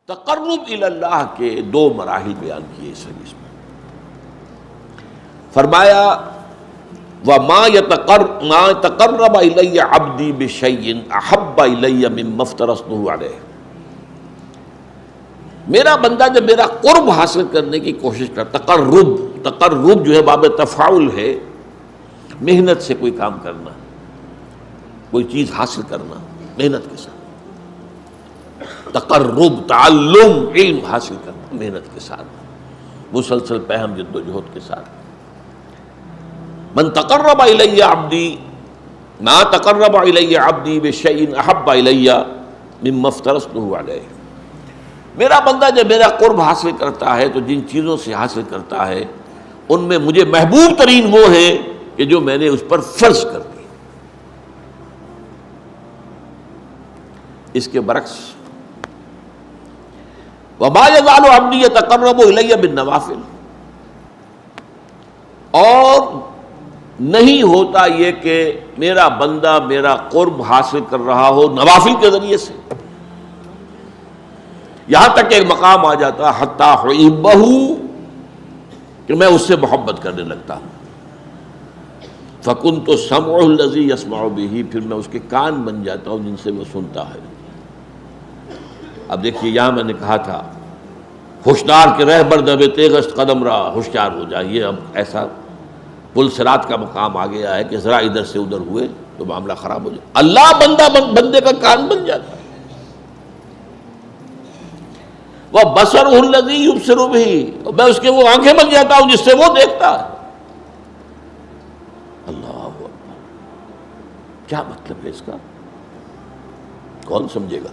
تقرب الی اللہ کے دو مراحل بیان کیے اس حدیث میں. فرمایا وَمَا تَقَرَّبَ إِلَيَّ عَبْدِي بِشَيْءٍ أَحَبَّ إِلَيَّ مِمَّا افْتَرَضْتُهُ عَلَيْهِ. میرا بندہ جب میرا قرب حاصل کرنے کی کوشش کرتا، تقرب جو ہے باب تفاعل ہے، محنت سے کوئی کام کرنا، کوئی چیز حاصل کرنا محنت کے ساتھ، تقرب تعلم علم حاصل کرنا محنت کے ساتھ، مسلسل پہم جد و جہد کے ساتھ. من تقرب الی عبدی ما تقرب الی عبدی بشیء احب الی مما افترضته علیہ. میرا بندہ جب میرا قرب حاصل کرتا ہے تو جن چیزوں سے حاصل کرتا ہے ان میں مجھے محبوب ترین وہ ہے کہ جو میں نے اس پر فرض کر دی. اس کے برعکس وَمَا يَزَالُ عَبْدِي يَتَقَرَّبُ إِلَيَّ بِالنَّوَافِلِ، اور نہیں ہوتا یہ کہ میرا بندہ میرا قرب حاصل کر رہا ہو نوافل کے ذریعے سے، یہاں تک کہ ایک مقام آ جاتا حتی حُبَّهُ کہ میں اس سے محبت کرنے لگتا ہوں. فَكُنْتُ سَمْعُهُ الَّذِي يَسْمَعُ بِهِ، پھر میں اس کے کان بن جاتا ہوں جن سے وہ سنتا ہے. اب دیکھیے یہاں میں نے کہا تھا ہوشیار کے رہبر دب تیغست قدم را، ہوشیار ہو جائیے. اب ایسا پل صراط کا مقام آ گیا ہے کہ ذرا ادھر سے ادھر ہوئے تو معاملہ خراب ہو جائے. اللہ بندے کا کان بن جاتا ہے. وہ بصرہ الذی یبصر بہ، میں اس کے وہ آنکھیں بن جاتا ہوں جس سے وہ دیکھتا ہے. اللہ اکبر، کیا مطلب ہے اس کا؟ کون سمجھے گا؟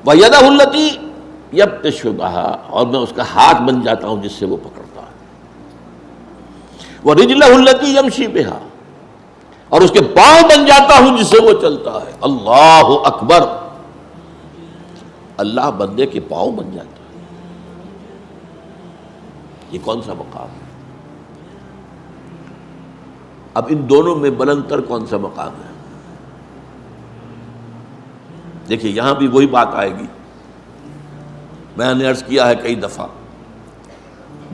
وَيَدَهُ الَّتِي يَبْطِشُ بِهَا، اور میں اس کا ہاتھ بن جاتا ہوں جس سے وہ پکڑتا ہے. وَرِجْلَهُ الَّتِي يَمْشِي بِهَا، اور اس کے پاؤں بن جاتا ہوں جس سے وہ چلتا ہے. اللہ اکبر، اللہ بندے کے پاؤں بن جاتا ہے. یہ کون سا مقام ہے؟ اب ان دونوں میں بلند تر کون سا مقام ہے؟ دیکھیے یہاں بھی وہی بات آئے گی. میں نے عرض کیا ہے کئی دفعہ،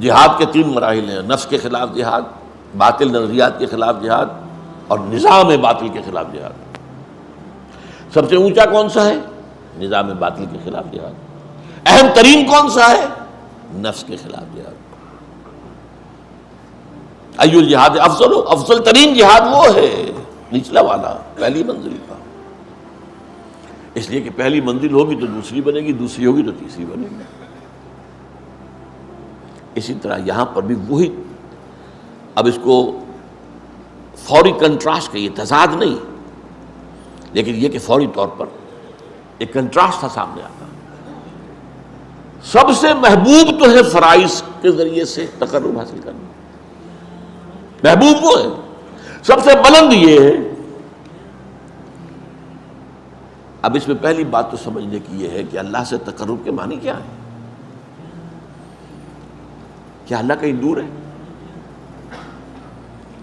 جہاد کے 3 مراحل ہیں: نفس کے خلاف جہاد، باطل نظریات کے خلاف جہاد، اور نظام باطل کے خلاف جہاد. سب سے اونچا کون سا ہے؟ نظام باطل کے خلاف جہاد. اہم ترین کون سا ہے؟ نفس کے خلاف جہاد. ایو الجہاد افضل، افضل ترین جہاد وہ ہے نچلا والا، پہلی منزل کا. اس لیے کہ پہلی منزل ہوگی تو دوسری بنے گی، دوسری ہوگی تو تیسری بنے گی. اسی طرح یہاں پر بھی وہی، اب اس کو فوری کنٹراسٹ کہیے، تضاد نہیں، لیکن یہ کہ فوری طور پر ایک کنٹراسٹ تھا سامنے آتا. سب سے محبوب تو ہے فرائض کے ذریعے سے تقرب حاصل کرنا، محبوب وہ ہے. سب سے بلند یہ ہے. اب اس میں پہلی بات تو سمجھنے کی یہ ہے کہ اللہ سے تقرب کے معنی کیا ہے؟ کیا اللہ کہیں دور ہے؟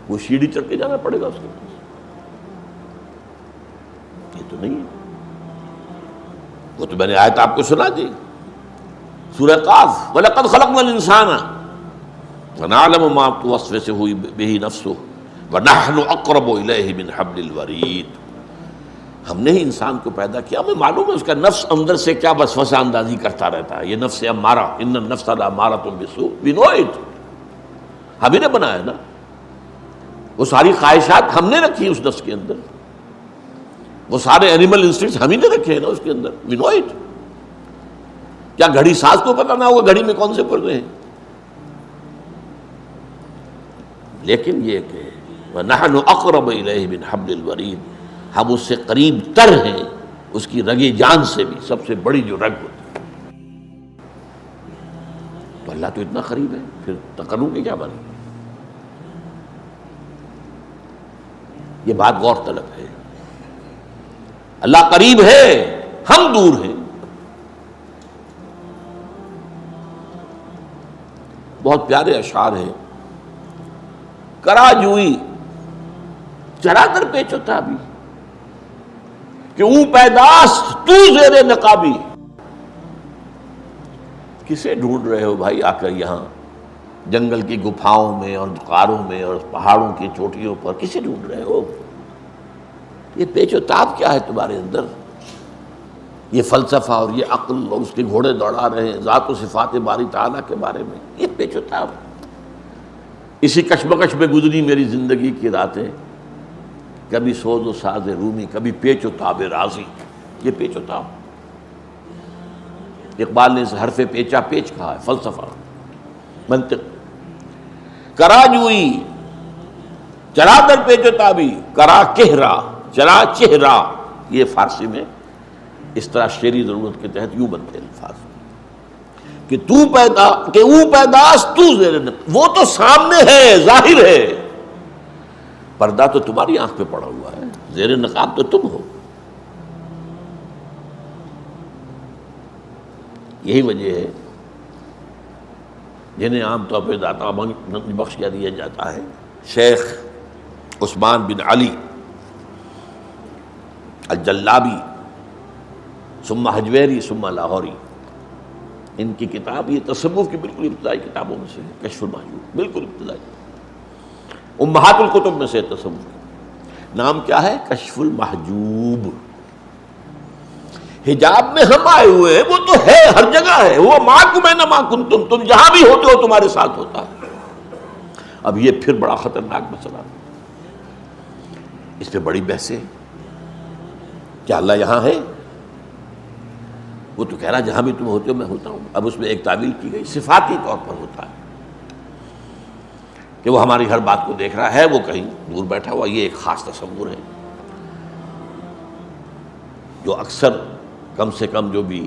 وہ سیڑھی چڑھ کے جانا پڑے گا اس کے پاس؟ یہ تو نہیں ہے. وہ تو میں نے آیت آپ کو سنا دی، سورہ قاف، وَلَقَدْ خَلَقْنَا الْإِنسَانَ وَنَعْلَمُ مَا تُوَسْوِسُ بِهِ نَفْسُهُ وَنَحْنُ أَقْرَبُ إِلَيْهِ مِنْ حَبْلِ الْوَرِيدِ. ہم نے ہی انسان کو پیدا کیا، ہمیں معلوم ہے اس کا نفس اندر سے کیا وسوسہ اندازی کرتا رہتا ہے. یہ نفس امارہ، ان النفس لامارۃ بالسوء، وی نو اٹ. ہم ہی نے بنایا نا، وہ ساری خواہشات ہم نے رکھی اس نفس کے اندر، وہ سارے اینیمل انسٹنکٹس ہم ہی نے رکھے ہیں نا اس کے اندر. وی نو اٹ. کیا گھڑی ساز کو پتہ نہ ہوگا گھڑی میں کون سے پردے ہیں؟ لیکن یہ کہ وَنَحْنُ أَقْرَبُ إِلَيْهِ مِنْ حَبْلِ الْوَرِيدِ، ہم اس سے قریب تر ہیں اس کی رگ جان سے بھی، سب سے بڑی جو رگ ہوتی ہے. تو اللہ تو اتنا قریب ہے، پھر تقرب کی کیا بنے؟ یہ بات غور طلب ہے. اللہ قریب ہے، ہم دور ہیں. بہت پیارے اشعار ہیں: کرا جوئی چرا در پیچ ہوتا بھی کہ اون پیداست تو زیر نقابی. کسے ڈھونڈ رہے ہو بھائی آ کر یہاں جنگل کی گپھاؤں میں اور غاروں میں اور پہاڑوں کی چوٹیوں پر؟ کسے ڈھونڈ رہے ہو؟ یہ پیچ و تاب کیا ہے تمہارے اندر؟ یہ فلسفہ اور یہ عقل اور اس کے گھوڑے دوڑا رہے ہیں ذات و صفات باری تعالیٰ کے بارے میں، یہ پیچ و تاب۔ اسی کشمکش میں گزری میری زندگی کی راتیں، کبھی سوز و ساز رومی، کبھی پیچ و تاب رازی، یہ پیچ و تاب۔ اقبال نے اس حرف پیچا پیچ کہا ہے، فلسفہ، منطق۔ کرا جوئی چرا در پیچ و تابی، کرا کہرا چرا چہرا، یہ فارسی میں اس طرح شعری ضرورت کے تحت یوں بنتے الفاظ کہ تو پیدا کہ او پیداست تو زیر نقاب، وہ تو سامنے ہے، ظاہر ہے، پردہ تو تمہاری آنکھ پہ پڑا ہوا ہے، زیر نقاب تو تم ہو۔ یہی وجہ ہے جنہیں عام طور پہ داتا بخش کیا دیا جاتا ہے، شیخ عثمان بن علی الجلابی ثم حجویری ثم لاہوری، ان کی کتاب یہ تصوف کی بالکل ابتدائی کتابوں میں سے ہے، کشف المحجوب، بالکل ابتدائی، امہات الکتب میں سے تصوف کی۔ نام کیا ہے؟ کشف المحجوب۔ حجاب میں ہم آئے ہوئے ہیں، وہ تو ہے، ہر جگہ ہے، وہ معکم اینما کنتم، تم جہاں بھی ہوتے ہو تمہارے ساتھ ہوتا ہے۔ اب یہ پھر بڑا خطرناک مسئلہ، اس پہ بڑی بحثیں، کیا اللہ یہاں ہے؟ وہ تو کہہ رہا جہاں بھی تم ہوتے ہو میں ہوتا ہوں۔ اب اس میں ایک تعویل کی گئی، صفاتی طور پر ہوتا ہے کہ وہ ہماری ہر بات کو دیکھ رہا ہے، وہ کہیں دور بیٹھا ہوا، یہ ایک خاص تصور ہے جو اکثر کم سے کم جو بھی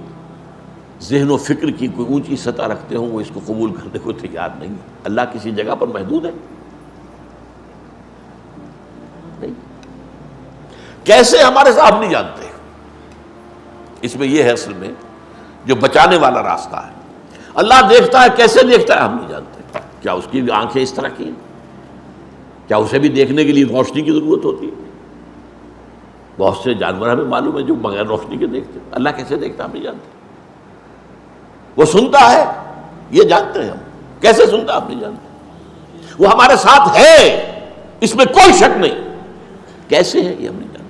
ذہن و فکر کی کوئی اونچی سطح رکھتے ہوں وہ اس کو قبول کرنے کو تیار نہیں ہے۔ اللہ کسی جگہ پر محدود ہے؟ نہیں۔ کیسے ہمارے ساتھ ہم نہیں جانتے، اس میں یہ ہے اصل میں جو بچانے والا راستہ ہے۔ اللہ دیکھتا ہے، کیسے دیکھتا ہے ہم نہیں جانتے۔ کیا اس کی آنکھیں اس طرح کی ہیں؟ کیا اسے بھی دیکھنے کے لیے روشنی کی ضرورت ہوتی ہے؟ بہت سے جانور ہمیں معلوم ہے جو بغیر روشنی کے دیکھتے ہیں، اللہ کیسے دیکھتا ہم نہیں جانتے۔ وہ سنتا ہے، یہ جانتے ہیں ہم، کیسے سنتا ہم نہیں جانتے۔ وہ ہمارے ساتھ ہے، اس میں کوئی شک نہیں، کیسے ہے یہ ہم نہیں جانتے۔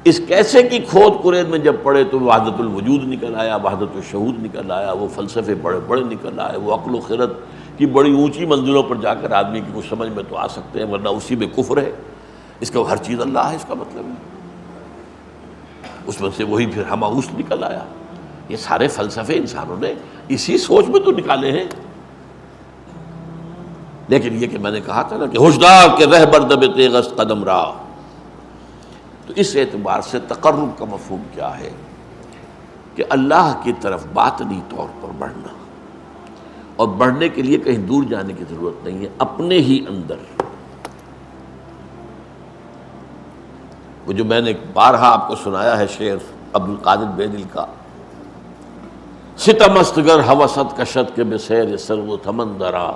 اس کیسے کی کھود کرید میں جب پڑے تو وحدت الوجود نکل آیا، وحدت الشہود نکل آیا، وہ فلسفے بڑے بڑے نکل آئے، وہ عقل و خرد کی بڑی اونچی منزلوں پر جا کر آدمی کی کچھ سمجھ میں تو آ سکتے ہیں، ورنہ اسی میں کفر ہے۔ اس کا ہر چیز اللہ ہے، اس کا مطلب ہے اس میں سے وہی پھر ہماؤس نکل آیا۔ یہ سارے فلسفے انسانوں نے اسی سوچ میں تو نکالے ہیں۔ لیکن یہ کہ میں نے کہا تھا نا کہ ہوشدار کے رہبر دب تیغست قدم راہ، تو اس اعتبار سے تقرب کا مفہوم کیا ہے کہ اللہ کی طرف باطنی طور پر بڑھنا، اور بڑھنے کے لیے کہیں دور جانے کی ضرورت نہیں ہے، اپنے ہی اندر۔ وہ جو میں نے بارہا آپ کو سنایا ہے شعر عبد القادر بیدل کا، ستم است گر ہوست کشد کے بسیر سر و تھمن درا،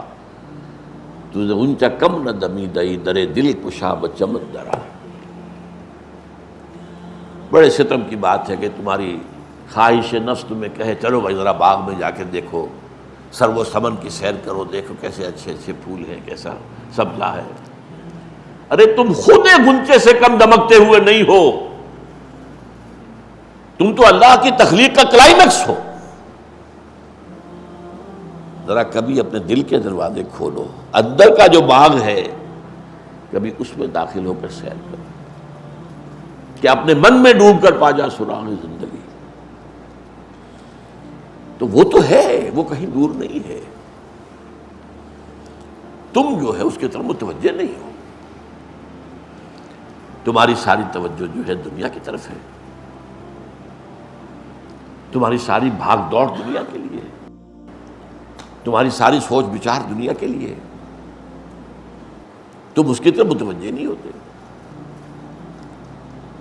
تجھے اونچا کم نہ دمی دئی درے دل کشا بچمن درا۔ بڑے ستم کی بات ہے کہ تمہاری خواہش نفس تمہیں کہے چلو بھائی ذرا باغ میں جا کے دیکھو، سر و سمن کی سیر کرو، دیکھو کیسے اچھے اچھے پھول ہیں، کیسا سبزہ ہے۔ ارے تم خود گنچے سے کم دمکتے ہوئے نہیں ہو، تم تو اللہ کی تخلیق کا کلائمیکس ہو۔ ذرا کبھی اپنے دل کے دروازے کھولو، اندر کا جو باغ ہے کبھی اس میں داخل ہو کر سیر کرو، کہ اپنے من میں ڈوب کر پا جا سراغ زندگی۔ تو وہ تو ہے، وہ کہیں دور نہیں ہے، تم جو ہے اس کی طرف متوجہ نہیں ہو۔ تمہاری ساری توجہ جو ہے دنیا کی طرف ہے، تمہاری ساری بھاگ دوڑ دنیا کے لیے، تمہاری ساری سوچ بچار دنیا کے لیے، تم اس کی طرف متوجہ نہیں ہوتے۔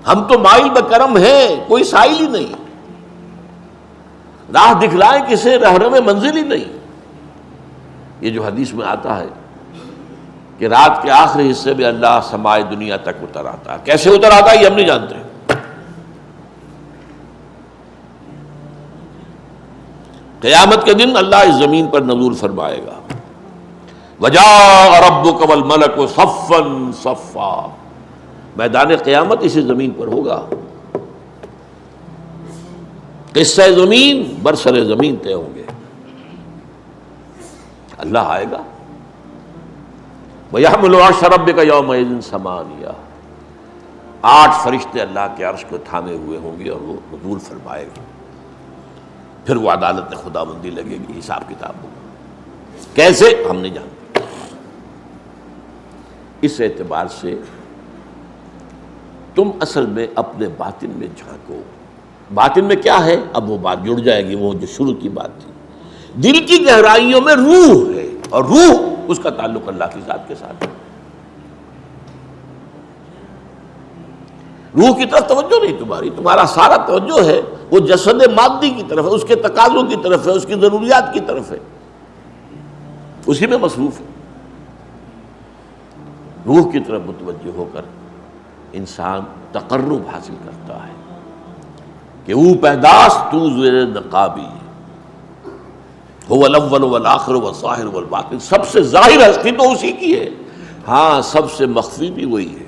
ہم تو مائل بکرم ہیں، کوئی سائل ہی نہیں، راہ دکھلائے کسے رہنم منزل ہی نہیں۔ یہ جو حدیث میں آتا ہے کہ رات کے آخری حصے میں اللہ سمائے دنیا تک اتر آتا ہے، کیسے اتر آتا ہے یہ ہم نہیں جانتے، قیامت کے دن اللہ اس زمین پر نزول فرمائے گا. وجاء ربک والملک صفا صفا، میدان قیامت اسی زمین پر ہوگا. قصہ زمین برسر زمین طے ہوں گے. اللہ آئے گا. وَيَحْمِلُ عَرْشَ رَبِّكَ يَوْمَئِذٍ ثَمَانِيَةٌ، 8 فرشتے اللہ کے عرش کو تھامے ہوئے ہوں گے اور وہ نزول فرمائے گا. پھر وہ عدالت خداوندی لگے گی، حساب کتاب ہوگا. کیسے ہم نہیں جانتے. اس اعتبار سے تم اصل میں اپنے باطن میں جھانکو. باطن میں کیا ہے؟ اب وہ بات جڑ جائے گی، وہ جو شروع کی بات تھی. دل کی گہرائیوں میں روح ہے، اور روح اس کا تعلق اللہ کی ذات کے ساتھ ہے. روح کی طرف توجہ نہیں تمہاری، تمہارا سارا توجہ ہے وہ جسد مادی کی طرف ہے، اس کے تقاضوں کی طرف ہے، اس کی ضروریات کی طرف ہے، اسی میں مصروف ہے. روح کی طرف متوجہ ہو کر انسان تقرب حاصل کرتا ہے کہ او پیداس تو زیر نقابی هو الاول والآخر والظاہر والباطن. سب سے ظاہر ہستی تو اسی کی ہے، ہاں سب سے مخفی بھی وہی ہے.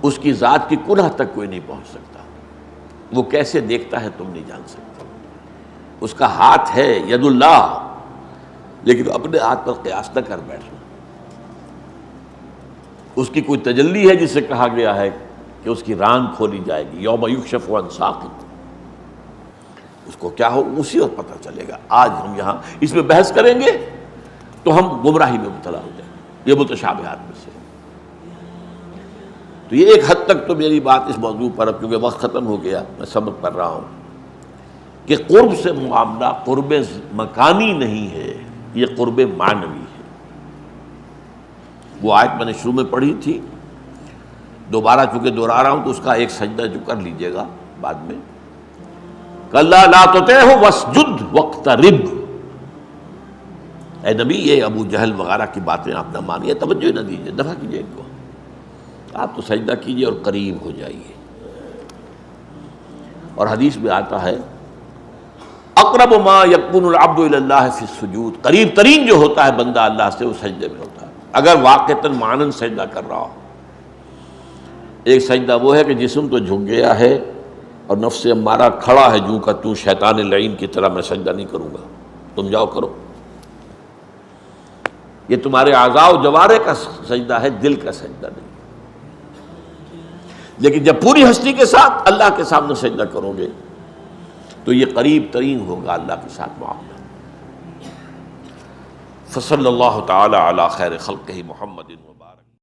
اس کی ذات کی کنہ تک کوئی نہیں پہنچ سکتا. وہ کیسے دیکھتا ہے تم نہیں جان سکتے. اس کا ہاتھ ہے ید اللہ، لیکن اپنے ہاتھ پر قیاس نہ کر بیٹھنا. اس کی کوئی تجلی ہے جسے کہا گیا ہے کہ اس کی ران کھولی جائے گی. یوم یکشف عن ساق، اس کو کیا ہو اسی وقت پتہ چلے گا. آج ہم یہاں اس میں بحث کریں گے تو ہم گمراہی میں مبتلا ہو جائیں گے. یہ متشابہات میں سے. تو یہ ایک حد تک تو میری بات اس موضوع پر، اب کیونکہ وقت ختم ہو گیا، میں سبق کر رہا ہوں کہ قرب سے معاملہ قرب مکانی نہیں ہے، یہ قرب معنوی ہے. وہ آیت میں نے شروع میں پڑھی تھی، دوبارہ چونکہ دہرا رہا ہوں تو اس کا ایک سجدہ جو کر لیجئے گا بعد میں. کَلَّا لَا تُطِعْهُ وَاسْجُدْ وَاقْتَرِبْ. اے نبی یہ ابو جہل وغیرہ کی باتیں آپ نہ مانیے، توجہ نہ دیجیے، دفع کیجیے ان کو. آپ تو سجدہ کیجیے اور قریب ہو جائیے. اور حدیث میں آتا ہے اقرب ما یکون العبد الی اللہ فی السجود، قریب ترین جو ہوتا ہے بندہ اللہ سے وہ سجدے میں ہوتا ہے، اگر واقعتاً معنن سجدہ کر رہا ہو. ایک سجدہ وہ ہے کہ جسم تو جھک گیا ہے اور نفس امارہ کھڑا ہے جو کا تو شیطان لعین کی طرح میں سجدہ نہیں کروں گا، تم جاؤ کرو. یہ تمہارے اعضاء و جوارح کا سجدہ ہے، دل کا سجدہ نہیں. لیکن جب پوری ہستی کے ساتھ اللہ کے سامنے سجدہ کرو گے تو یہ قریب ترین ہوگا اللہ کے ساتھ معاملہ. فصلی اللہ تعالی علی خیر خلقہ محمد وبارک.